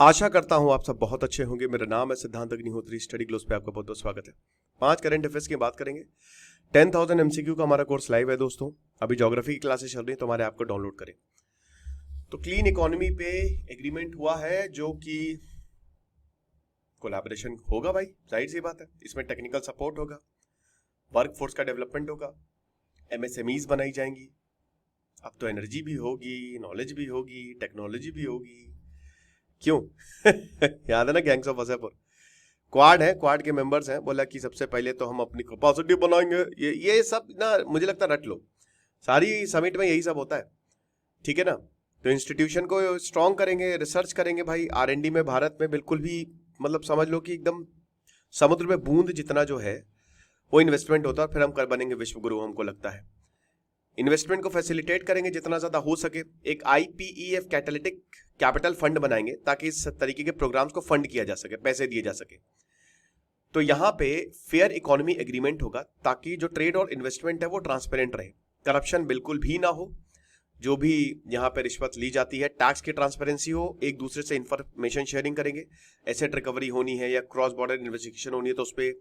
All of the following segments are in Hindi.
आशा करता हूं आप सब बहुत अच्छे होंगे। मेरा नाम है सिद्धांत अग्निहोत्री। स्टडी ग्लोस पे आपका बहुत बहुत स्वागत है। 5 करंट अफेयर्स की बात करेंगे। 10,000 एमसीक्यू का हमारा कोर्स लाइव है दोस्तों। अभी ज्योग्राफी की क्लासेस चल रही है तो हमारे ऐप को डाउनलोड करें। तो क्लीन इकोनॉमी पे एग्रीमेंट हुआ है, जो कि कोलैबोरेशन होगा भाई, जाहिर सी बात है। इसमें टेक्निकल सपोर्ट होगा, वर्क फोर्स का डेवलपमेंट होगा, एमएसएमईज बनाई जाएंगी। अब तो एनर्जी भी होगी, नॉलेज भी होगी, टेक्नोलॉजी भी होगी। क्यों? याद है ना गैंग्स ऑफ वासेपुर? क्वाड है, क्वाड के मेंबर्स हैं। बोला कि सबसे पहले तो हम अपनी कैपेसिटी बनाएंगे। ये सब ना मुझे लगता है रट लो, सारी समिट में यही सब होता है, ठीक है ना। तो इंस्टीट्यूशन को स्ट्रांग करेंगे, रिसर्च करेंगे भाई। आरएनडी में भारत में बिल्कुल भी मतलब समझ लो कि एकदम समुद्र में बूंद जितना जो है वो इन्वेस्टमेंट होता है। फिर हम कर बनेंगे विश्व गुरु, हमको लगता है। इन्वेस्टमेंट को फैसिलिटेट करेंगे जितना ज्यादा हो सके। एक आईपीईएफ कैटालिटिक कैपिटल फंड बनाएंगे ताकि इस तरीके के प्रोग्राम्स को फंड किया जा सके, पैसे दिए जा सके। तो यहां पे फेयर इकोनॉमी एग्रीमेंट होगा ताकि जो ट्रेड और इन्वेस्टमेंट है वो ट्रांसपेरेंट रहे, करप्शन बिल्कुल भी ना हो। जो भी यहाँ पे रिश्वत ली जाती है, टैक्स की ट्रांसपेरेंसी हो, एक दूसरे से इंफॉर्मेशन शेयरिंग करेंगे। एसेट रिकवरी होनी है या क्रॉस बॉर्डर इन्वेस्टिगेशन होनी है तो उस पर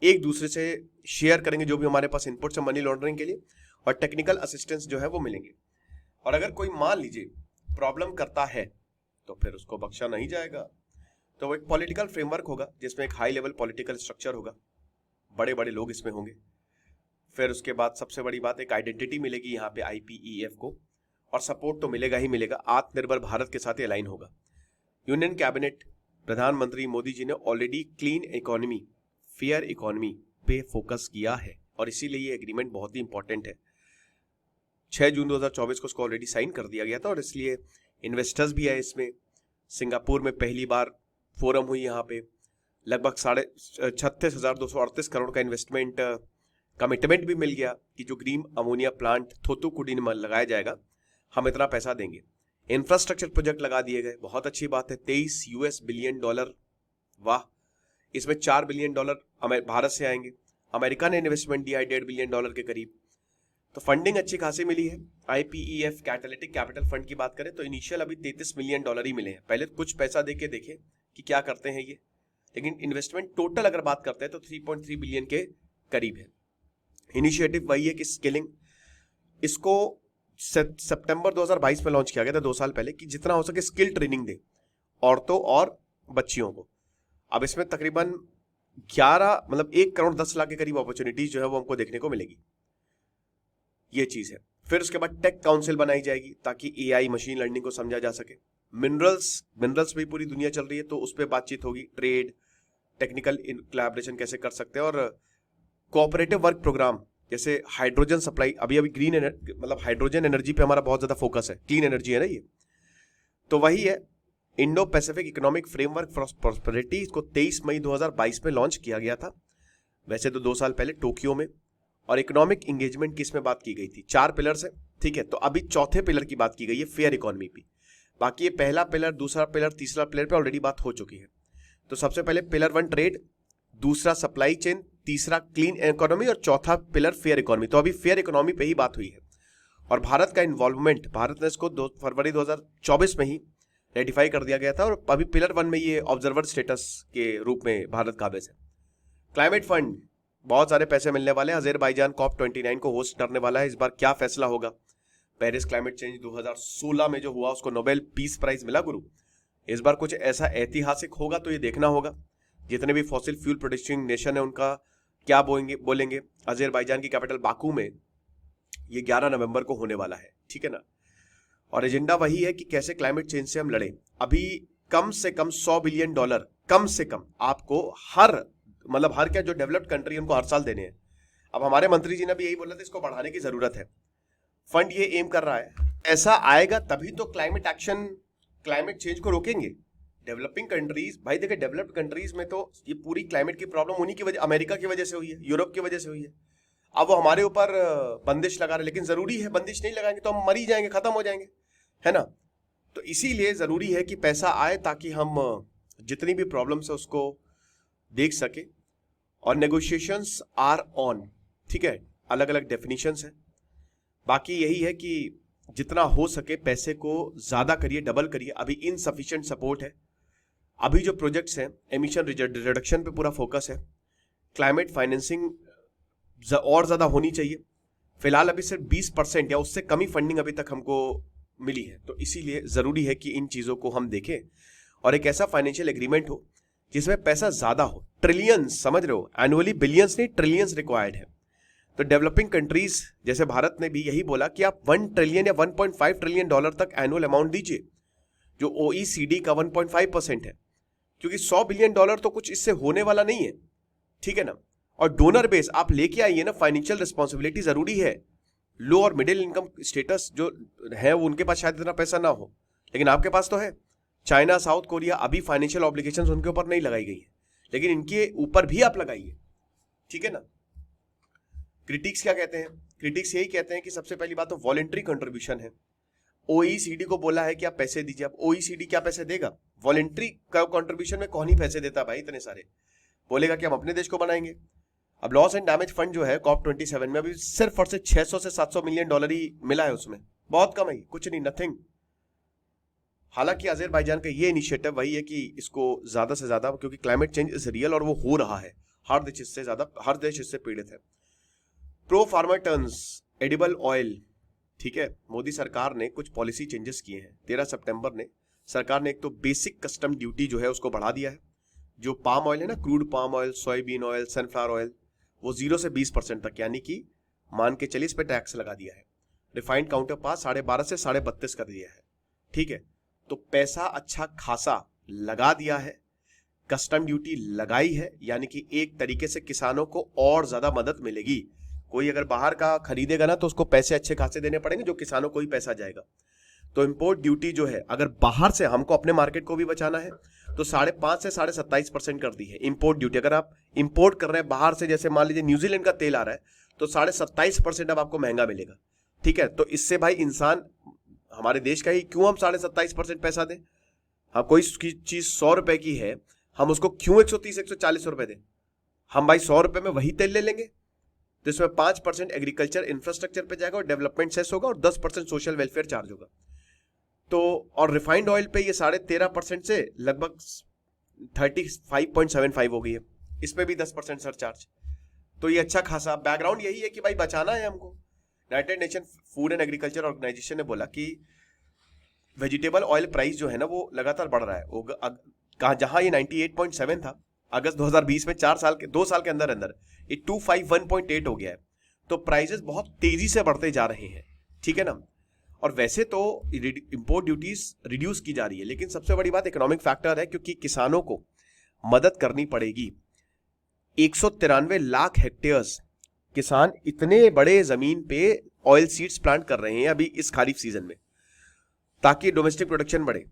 एक दूसरे से शेयर करेंगे जो भी हमारे पास इनपुट्स है मनी लॉन्ड्रिंग के लिए, और टेक्निकल असिस्टेंस जो है वो मिलेंगे। और अगर कोई मान लीजिए प्रॉब्लम करता है तो फिर उसको बख्शा नहीं जाएगा। तो वो एक पॉलिटिकल फ्रेमवर्क होगा जिसमें एक हाई लेवल पॉलिटिकल स्ट्रक्चर होगा, बड़े बड़े लोग इसमें होंगे। फिर उसके बाद सबसे बड़ी बात, एक आइडेंटिटी मिलेगी यहाँ पे आईपीईएफ को, और सपोर्ट तो मिलेगा ही मिलेगा। आत्मनिर्भर भारत के साथ अलाइन होगा। यूनियन कैबिनेट, प्रधानमंत्री मोदी जी ने already clean economy, fair economy पे फोकस किया है और इसीलिए ये एग्रीमेंट बहुत ही इंपॉर्टेंट है। 6 जून 2024 को उसको ऑलरेडी साइन कर दिया गया था और इसलिए इन्वेस्टर्स भी आए इसमें। सिंगापुर में पहली बार फोरम हुई, यहाँ पे लगभग 36,238 करोड़ का इन्वेस्टमेंट कमिटमेंट भी मिल गया कि जो ग्रीन अमोनिया प्लांट थोथुकुडी में लगाया जाएगा हम इतना पैसा देंगे। इंफ्रास्ट्रक्चर प्रोजेक्ट लगा दिए गए, बहुत अच्छी बात है। 23 यूएस बिलियन डॉलर, वाह। इसमें $4 बिलियन भारत से आएंगे। अमेरिका ने इन्वेस्टमेंट दिया है $1.5 बिलियन के करीब। तो फंडिंग अच्छी खासी मिली है। आईपीईएफ कैटालिटिक कैपिटल फंड की बात करें तो इनिशियल अभी $33 मिलियन ही मिले हैं। पहले कुछ पैसा देके देखे कि क्या करते हैं ये, लेकिन इन्वेस्टमेंट टोटल अगर बात करते हैं तो 3.3 बिलियन के करीब है। इनिशिएटिव वही है कि स्किलिंग, इसको सितंबर 2022 में लॉन्च किया गया था, 2 साल पहले, कि जितना हो सके स्किल ट्रेनिंग दे औरतों और बच्चियों को। अब इसमें तकरीबन 1 करोड़ 10 लाख के करीब अपॉर्चुनिटीज जो है वो हमको देखने को मिलेगी। ये चीज है। फिर उसके बाद टेक काउंसिल बनाई जाएगी ताकि एआई, मशीन लर्निंग को समझा जा सके। मिनरल्स भी पूरी दुनिया चल रही है तो उस पर बातचीत होगी। ट्रेड, टेक्निकल कोलैबोरेशन कैसे कर सकते हैं, और कोऑपरेटिव वर्क प्रोग्राम जैसे हाइड्रोजन सप्लाई। अभी ग्रीन मतलब हाइड्रोजन एनर्जी पे हमारा बहुत ज्यादा फोकस है, क्लीन एनर्जी है ना ये। तो वही है Indo Pacific economic framework for prosperity. इसको 23 मई 2022 में लॉन्च किया गया था, वैसे तो 2 साल पहले टोक्यो में। और इकोनॉमिक एंगेजमेंट की इसमें बात की गई थी। 4 पिलर्स है, ठीक है। तो अभी चौथे पिलर की बात की गई है, फेयर इकोनॉमी पे। बाकी ये पहला पिलर, दूसरा पिलर, तीसरा पिलर पे ऑलरेडी बात हो चुकी है। तो सबसे पहले पिलर 1 ट्रेड, दूसरा सप्लाई चेन, तीसरा क्लीन इकोनॉमी और चौथा पिलर फेयर इकोनॉमी। तो अभी फेयर इकोनॉमी पे ही बात हुई है। और भारत का इन्वॉल्वमेंट, भारत ने इसको 2 फरवरी 2024 में ही रेटिफाई कर दिया गया था और अभी पिलर 1 में ये ऑब्जर्वर स्टेटस के रूप में भारत काबिज है। क्लाइमेट फंड, बहुत सारे पैसे मिलने वाले हैं। अज़रबैजान COP29 को होस्ट करने वाला है। इस बार क्या फैसला होगा? पेरिस क्लाइमेट चेंज 2016 में जो हुआ उसको नोबेल पीस प्राइज मिला गुरु। इस बार कुछ ऐसा ऐतिहासिक होगा तो ये देखना होगा। जितने भी फॉसिल फ्यूल प्रोड्यूसिंग नेशन है उनका क्या बोलेंगे। अज़रबैजान की कैपिटल बाकू में ये 11 नवंबर को होने वाला है, ठीक है ना। और एजेंडा वही है कि कैसे क्लाइमेट चेंज से हम लड़े। अभी कम से कम $100 बिलियन कम से कम आपको हर क्या जो डेवलप्ड कंट्री उनको हर साल देने हैं। अब हमारे मंत्री जी ने भी यही बोला था, इसको बढ़ाने की जरूरत है। फंड ये एम कर रहा है, ऐसा आएगा तभी तो क्लाइमेट एक्शन, क्लाइमेट चेंज को रोकेंगे। डेवलपिंग कंट्रीज, भाई देखिए डेवलप्ड कंट्रीज में तो ये पूरी क्लाइमेट की प्रॉब्लम उन्हीं की वजह, अमेरिका की वजह से हुई है, यूरोप की वजह से हुई है। अब वो हमारे ऊपर बंदिश लगा रहे, लेकिन जरूरी है, बंदिश नहीं लगाएंगे तो हम मर ही जाएंगे, खत्म हो जाएंगे, है ना। तो इसीलिए जरूरी है कि पैसा आए ताकि हम जितनी भी प्रॉब्लम्स है उसको देख सके। और नेगोशिएशंस आर ऑन, ठीक है। अलग अलग डेफिनेशंस है। बाकी यही है कि जितना हो सके पैसे को ज्यादा करिए, डबल करिए। अभी इनसफिशिएंट सपोर्ट है, अभी जो प्रोजेक्ट्स हैं एमिशन रिडक्शन पे पूरा फोकस है, क्लाइमेट फाइनेंसिंग और ज्यादा होनी चाहिए। फिलहाल अभी सिर्फ 20% या उससे कम ही फंडिंग अभी तक हमको मिली है, तो इसीलिए जरूरी है कि इन चीजों को हम देखें और एक ऐसा फाइनेंशियल एग्रीमेंट हो जिसमें पैसा ज्यादा हो। ट्रिलियंस, समझ रहे हो, एनुअली बिलियंस नहीं ट्रिलियंस रिक्वायर्ड है। तो डेवलपिंग कंट्रीज जैसे भारत ने भी यही बोला कि आप 1 ट्रिलियन या 1.5 ट्रिलियन डॉलर तक एनुअल अमाउंट दीजिए, जो OECD का 1.5% है, क्योंकि 100 बिलियन डॉलर तो कुछ इससे होने वाला नहीं है, ठीक है ना। और डोनर बेस आप लेके आइए ना, फाइनेंशियल रिस्पॉन्सिबिलिटी जरूरी है। लो और मिडिल इनकम स्टेटस जो है वो उनके पास शायद इतना पैसा ना हो, लेकिन आपके पास तो है। चाइना, साउथ कोरिया, अभी फाइनेंशियल ऑब्लिगेशंस उनके ऊपर नहीं लगाई गई है, लेकिन इनके ऊपर भी आप लगाइए, ठीक है ना। क्रिटिक्स क्या कहते हैं? क्रिटिक्स यही कहते हैं कि सबसे पहली बात तो वॉलेंट्री कंट्रीब्यूशन है। OECD को बोला है कि आप पैसे दीजिए, अब OECD क्या पैसे देगा? वॉलेंट्री कंट्रीब्यूशन में कौन ही पैसे देता भाई इतने सारे? बोलेगा कि हम अपने देश को बनाएंगे। अब लॉस एंड डैमेज फंड जो है COP27 में अभी सिर्फ और सिर्फ 600 से 700 मिलियन डॉलर ही मिला है, उसमें बहुत कम है, कुछ नहीं, नथिंग। हालांकि अजरबैजान का ये इनिशिएटिव वही है कि इसको ज्यादा से ज्यादा, क्योंकि क्लाइमेट चेंज इज रियल और वो हो रहा है, हर देश इससे ज्यादा, हर देश इससे पीड़ित है। Pro farmer turns edible oil, ठीक है, मोदी सरकार ने कुछ पॉलिसी चेंजेस किए हैं। 13 सितंबर ने सरकार ने एक तो बेसिक कस्टम ड्यूटी जो है उसको बढ़ा दिया है। जो पाम ऑयल है ना, crude palm oil, soybean oil, sunflower oil, वो 0 से 20% तक, यानी कि मान के चलिए इस पे टैक्स लगा दिया है। रिफाइंड काउंटर पास 12.5 से 32.5 कर दिया है, ठीक है। तो पैसा अच्छा खासा लगा दिया है, कस्टम ड्यूटी लगाई है, यानी कि एक तरीके से किसानों को और ज्यादा मदद मिलेगी। कोई अगर बाहर का खरीदेगा ना तो उसको पैसे अच्छे खासे देने पड़ेंगे, जो किसानों को ही पैसा जाएगा। तो इंपोर्ट ड्यूटी जो है, अगर बाहर से हमको अपने मार्केट को भी बचाना है तो 5.5 से 27.5% कर दी है इंपोर्ट ड्यूटी। अगर आप इंपोर्ट कर रहे हैं बाहर से, जैसे मान लीजिए न्यूजीलैंड का तेल आ रहा है, तो 27.5% अब आपको महंगा मिलेगा, ठीक है। तो इससे भाई इंसान हमारे देश का ही, क्यों हम 27.5% पैसा दें? हाँ, कोई चीज 100 रुपए की है, हम उसको क्यों 130-140 रुपए दें? हम भाई 100 रुपए में वही तेल ले लेंगे। तो इसमें 5% एग्रीकल्चर इंफ्रास्ट्रक्चर पे जाएगा और डेवलपमेंट सेस होगा, और 10% सोशल वेलफेयर चार्ज होगा। तो और रिफाइंड ऑयल पे ये 13.5% से लगभग 35.75 हो गई है, इसमें भी 10% सरचार्ज। तो ये अच्छा खासा बैकग्राउंड यही है कि भाई बचाना है हमको। United Nation Food and Agriculture Organization ने बोला कि वेजिटेबल ऑयल प्राइस जो है ना वो लगातार बढ़ रहा है। जहां ये 98.7 था अगस्त 2020 में, 2 साल के अंदर अंदर ये 251.8 हो गया है। तो प्राइसेस बहुत तेजी से बढ़ते जा रहे हैं, ठीक है ना। और वैसे तो इंपोर्ट ड्यूटीज रिड्यूस की जा रही है, लेकिन सबसे बड़ी बात इकोनॉमिक फैक्टर है, क्योंकि किसानों को मदद करनी पड़ेगी। 193 लाख हेक्टेयर्स किसान इतने बड़े जमीन पे ऑयल सीड्स प्लांट कर रहे हैं अभी इस खरीफ सीजन में, ताकि डोमेस्टिक प्रोडक्शन बढ़े।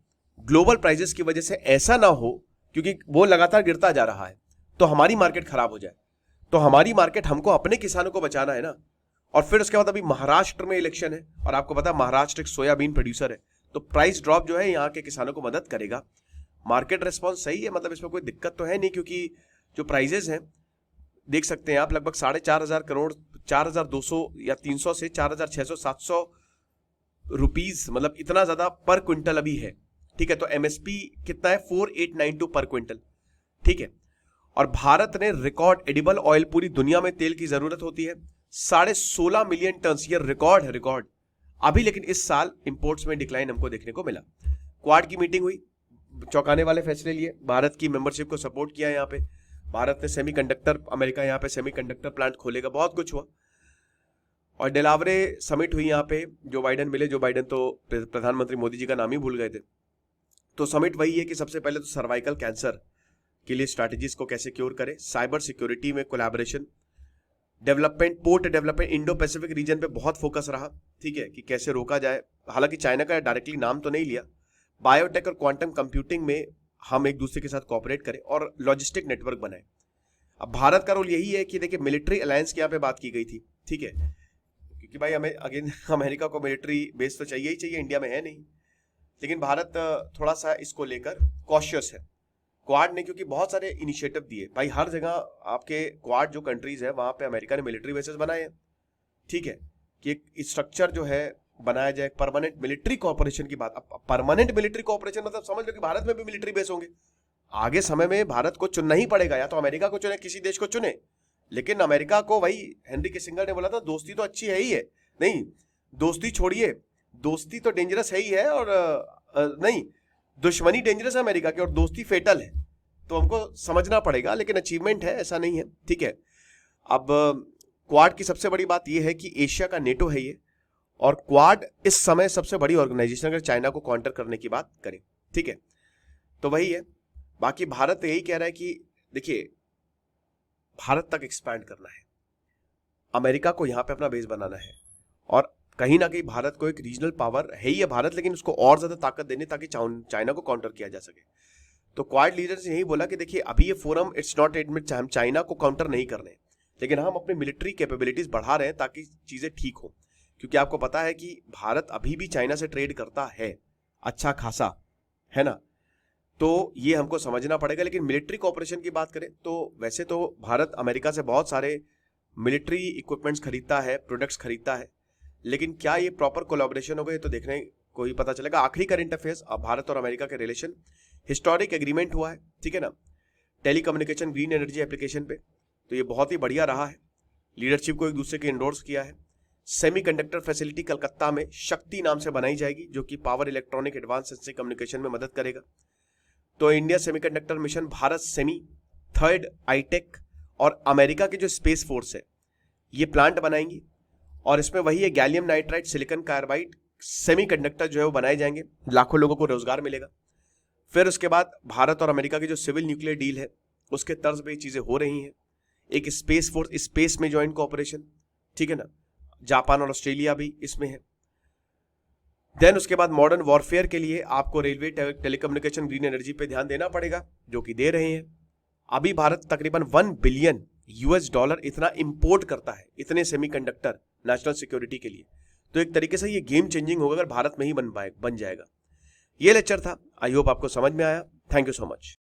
ग्लोबल प्राइसेस की वजह से ऐसा ना हो, क्योंकि वो लगातार गिरता जा रहा है, तो हमारी मार्केट खराब हो जाए। तो हमारी मार्केट, हमको अपने किसानों को बचाना है ना। और फिर उसके बाद अभी महाराष्ट्र में इलेक्शन है, और आपको पता है महाराष्ट्र एक सोयाबीन प्रोड्यूसर है, तो प्राइस ड्रॉप जो है यहाँ के किसानों को मदद करेगा। मार्केट रिस्पॉन्स सही है, मतलब इसमें कोई दिक्कत तो है नहीं, क्योंकि जो प्राइजेस हैं देख सकते हैं आप, लगभग 4,500 करोड़, 4,200 या 300 से 4,600 700 रुपीज, मतलब इतना ज्यादा पर क्विंटल अभी है, ठीक है। तो MSP कितना है? 4892 पर क्विंटल, ठीक है। और भारत ने रिकॉर्ड एडिबल ऑयल, पूरी दुनिया में तेल की जरूरत होती है 16.5 मिलियन टन, ये रिकॉर्ड है, रिकॉर्ड अभी। लेकिन इस साल इंपोर्ट्स में डिक्लाइन हमको देखने को मिला। क्वाड की मीटिंग हुई, चौंकाने वाले फैसले लिए, भारत की मेंबरशिप को सपोर्ट किया। यहाँ पे भारत ने सेमीकंडक्टर, अमेरिका यहाँ पे सेमीकंडक्टर प्लांट खोलेगा, बहुत कुछ हुआ। और डेलावरे समिट हुई यहाँ पे, जो बाइडेन मिले, जो बाइडेन तो प्रधानमंत्री मोदी जी का नाम ही भूल गए थे। तो समिट वही है कि सबसे पहले तो सर्वाइकल कैंसर के लिए स्ट्रैटेजीज को कैसे क्योर करें, साइबर सिक्योरिटी में collaboration, development, port development, Indo Pacific region पे बहुत फोकस रहा, ठीक है, कि कैसे रोका जाए। हालांकि चाइना का डायरेक्टली नाम तो नहीं लिया। बायोटेक और क्वांटम कंप्यूटिंग में हम एक दूसरे के साथ कोऑपरेट करें और लॉजिस्टिक नेटवर्क बनाए। अब भारत का रोल यही है कि देखिए, मिलिट्री अलायंस की यहाँ पे बात की गई थी, ठीक है, क्योंकि भाई हमें अगेन अमेरिका को मिलिट्री बेस तो चाहिए ही चाहिए, इंडिया में है नहीं। लेकिन भारत थोड़ा सा इसको लेकर कॉशियस है। क्वाड ने क्योंकि बहुत सारे इनिशिएटिव दिए भाई, हर जगह आपके क्वाड जो कंट्रीज है वहां पे अमेरिका ने मिलिट्री बेसेस बनाए हैं, ठीक है, कि एक स्ट्रक्चर जो है बनाया जाए, परमानेंट मिलिट्री कोऑपरेशन की बात। अब परमानेंट मिलिट्री कोऑपरेशन मतलब समझ लो कि भारत में भी मिलिट्री बेस होंगे, आगे समय में भारत को चुनना ही पड़ेगा, या तो अमेरिका को चुने, किसी देश को चुने, लेकिन अमेरिका को, वही हेनरी किसिंगर ने बोला था, दोस्ती तो अच्छी है ही है, नहीं दोस्ती छोड़िए, दोस्ती तो डेंजरस है ही है, और नहीं, दुश्मनी डेंजरस है अमेरिका की और दोस्ती फेटल है। तो हमको समझना पड़ेगा, लेकिन अचीवमेंट है, ऐसा नहीं है, ठीक है। अब क्वाड की सबसे बड़ी बात यह है कि एशिया का नेटो है ये, और क्वाड इस समय सबसे बड़ी ऑर्गेनाइजेशन अगर चाइना को काउंटर करने की बात करें, ठीक है। तो वही है, बाकी भारत यही कह रहा है कि देखिए भारत तक एक्सपैंड करना है, अमेरिका को यहां पे अपना बेस बनाना है, और कहीं ना कहीं भारत को एक रीजनल पावर है ही है भारत, लेकिन उसको और ज्यादा ताकत देनी ताकि चाइना को काउंटर किया जा सके। तो क्वाड लीडर्स ने यही बोला कि देखिए अभी ये फोरम इट्स नॉट एडमिट, हम चाइना को काउंटर नहीं कर रहे, लेकिन हम अपनी मिलिट्री कैपेबिलिटीज बढ़ा रहे हैं ताकि चीजें ठीक हो, क्योंकि आपको पता है कि भारत अभी भी चाइना से ट्रेड करता है अच्छा खासा, है ना। तो ये हमको समझना पड़ेगा। लेकिन मिलिट्री कोऑपरेशन की बात करें तो वैसे तो भारत अमेरिका से बहुत सारे मिलिट्री इक्विपमेंट्स खरीदता है, प्रोडक्ट्स खरीदता है, लेकिन क्या ये प्रॉपर कोलैबोरेशन होगा ये तो देखने को ही पता चलेगा। आखिरी करंट अफेयर्स, अब भारत और अमेरिका के रिलेशन, हिस्टोरिक एग्रीमेंट हुआ है, ठीक है ना, टेलीकम्युनिकेशन ग्रीन एनर्जी एप्लीकेशन पे, तो ये बहुत ही बढ़िया रहा है, लीडरशिप को एक दूसरे के इंडोर्स किया है। सेमीकंडक्टर फैसिलिटी कलकत्ता में शक्ति नाम से बनाई जाएगी, जो कि power electronic advance sensing communication में मदद करेगा। तो India semiconductor mission, Bharat semi, third आईटेक और अमेरिका की जो स्पेस फोर्स है ये प्लांट बनाएंगी, और इसमें वही है gallium nitride, silicon carbide semiconductor जो है वो बनाए जाएंगे, लाखों लोगों को रोजगार मिलेगा। फिर उसके बाद भारत और अमेरिका की जो सिविल न्यूक्लियर डील है उसके तर्ज पे ये चीजें हो रही हैं। एक स्पेस फोर्स, स्पेस में ज्वाइंट कोऑपरेशन, ठीक है ना, जापान और ऑस्ट्रेलिया भी इसमें है। देन उसके बाद मॉडर्न वॉरफेयर के लिए आपको रेलवे, टेलीकम्युनिकेशन, ग्रीन एनर्जी पे ध्यान देना पड़ेगा, जो कि दे रहे हैं। अभी भारत तकरीबन $1 बिलियन इतना इंपोर्ट करता है, इतने सेमीकंडक्टर नेशनल सिक्योरिटी के लिए। तो एक तरीके से ये गेम चेंजिंग होगा अगर भारत में ही बन जाएगा। ये लेक्चर था, आई होप आपको समझ में आया। Thank you so much.